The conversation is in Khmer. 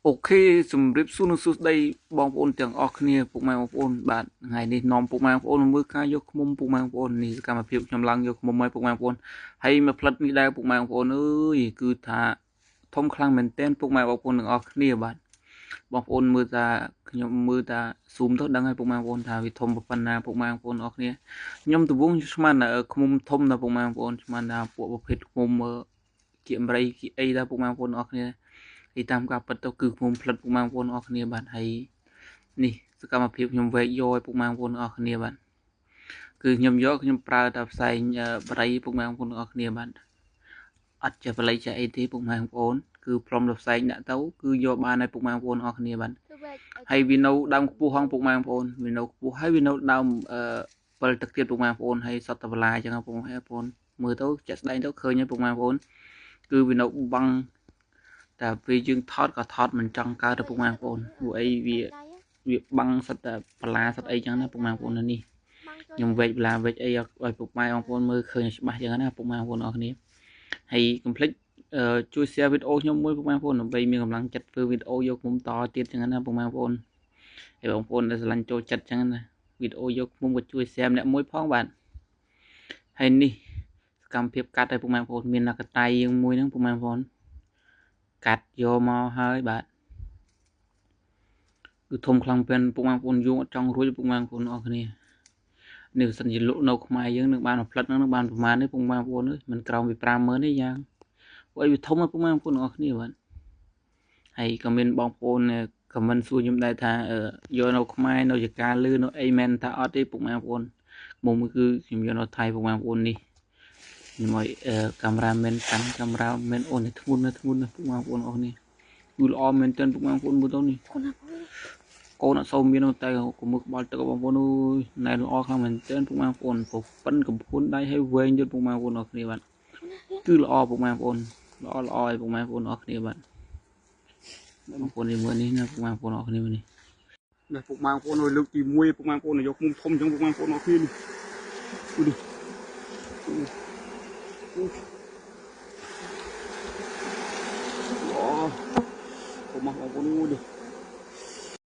អូខេជំរាបសួរនឹងសួស្តីបងប្អូនទាំងអស់គ្នាពុកម៉ែបងប្អូនបាទថ្ងៃនេះនាំពុកម៉ែបងប្អូនមើលការយកឃុំពុកម៉ែបងប្អូននេះសកម្មភាពខ្ញុំឡើងយកឃុំឲ្យពុកម៉ែបងប្អូនហើយមកផ្លិតនេះដែរពុកម៉ែបងប្អូនអើយគឺថាធំខ្លាំងមែនទែនពុកម៉ែបងប្អូនទាំងអស់គ្នាបាទបងប្អូនមើលតាខ្ញុំមើលតាស៊ូមទៅដឹងហើយពុកម៉ែបងប្អូនថាវាធំប៉ុណ្ណាពុកម៉ែបងប្អូនអស់គ្នាខ្ញុំដំបងស្មានឃុំធំណាពុកម៉ែបងប្អូនស្មានថាពួកប្រភេទឃុំគៀមរៃគីអីដែរពុកម៉ែបងប្អូនអស់គ្នាហើយតាមការពិតទៅគឺខ្ញុំផ្លិតពុកម៉ែបងប្អូនអស់គ្នាបាទហើយនេះសកម្មភាពខ្ញុំវែកយកឲ្យពុកម៉ែបងប្អូនអស់គ្នាបាទគឺខ្ញុំយកខ្ញុំប្រើតែផ្សែងបរិយពុកម៉ែបងប្អូនអស់គ្នាបាទអត់ចេះបល័យចេះអីទេពុកម៉ែបងប្អូនគឺព្រមទៅផ្សែងដាក់ទៅគឺយកបានឲ្យពុកម៉ែបងប្អូនអស់គ្នាបាទហើយវានៅដើមខ្ពស់ហងពុកម៉ែបងប្អូនវានៅខ្ពស់ហើយវានៅដើមពិលទឹកទៀតពុកម៉ែបងប្អូនហើយសតតបលាអញ្ចឹងពុកម៉ែបងប្អូនមើលទៅចាក់ស្ដែងទៅឃើញហើយពុកម៉ែបងប្អូនគឺវានៅបាំងតែពេលយើងថតក៏ថតមិនចង់កើតទៅពុកម៉ែបងប្អូនព្រោះអីវាបាំងសិតតែបលាសិតអីចឹងណាពុកម៉ែបងប្អូននេះខ្ញុំវែកបលាវែកអីឲ្យពុកម៉ែបងប្អូនមើលឃើញច្បាស់ចឹងណាពុកម៉ែបងប្អូនអរគ្នាហើយកុំភ្លេចជួយ share វីដេអូខ្ញុំមួយពុកម៉ែបងប្អូនដើម្បីមានកម្លាំងចិត្តធ្វើវីដេអូយកខ្ញុំតទៀតចឹងណាពុកម៉ែបងប្អូនហើយបងប្អូនដែលស្រឡាញ់ចូលចិត្តចឹងណាវីដេអូយកខ្ញុំក៏ជួយ share ម្នាក់មួយផងបាទហើយនេះសកម្មភាពកាត់ឲ្យពុកម៉ែបងប្អូនមានកតៃយើងមួយហ្នឹងពុកម៉ែបងប្អូនកាត់យកមកហើយបាទគឺធំខ្លាំងពេនពុកម៉ែបងប្អូនយកអត់ចង់រួចពុកម៉ែបងប្អូនអរគ្នានេះសិនជាលក់នៅខ្មែរយើងនឹងបានផ្លិតនឹងបានប្រមាណនេះពុកម៉ែបងប្អូនអើយមិនក្រោមពី 50000 ទេយ៉ាងព្រោះអីវាធំពុកម៉ែបងប្អូនអរគ្នាបាទហើយក៏មានបងប្អូនខមមិនសួរខ្ញុំដែរថាយកនៅខ្មែរនៅចការលឺនៅអីមែនថាអត់ទេពុកម៉ែបងប្អូនមុំគឺខ្ញុំយកនៅថៃពុកម៉ែបងប្អូននេះខ្ញុំឲ្យកាមេរ៉ាមែនកាន់កាមេរ៉ាមែនអូនធ្ងន់ណាពុកម៉ែបងប្អូនអរគ្នាគឺល្អមែនទែនពុកម៉ែបងប្អូនមើលទៅនេះកូនអត់សូវមានតែកុំមើលក្បាលទឹកបងប្អូនអើយណែល្អខ្លាំងមែនទែនពុកម៉ែបងប្អូនប៉ិនកំភួនដៃឲ្យវែងយត់ពុកម៉ែបងប្អូនអរគ្នាបាទគឺល្អពុកម៉ែបងប្អូនល្អឲ្យពុកម៉ែបងប្អូនអរគ្នាបាទបងប្អូននេះមើលនេះណាពុកម៉ែបងប្អូនអរគ្នានេះនេះពុកម៉ែបងប្អូនលើកទី1ពុកម៉ែបងប្អូនយកមុំធំចឹងពុកម៉ែបងប្អូនអរគ្នានេះនេះអូមកបងប្អូននេះ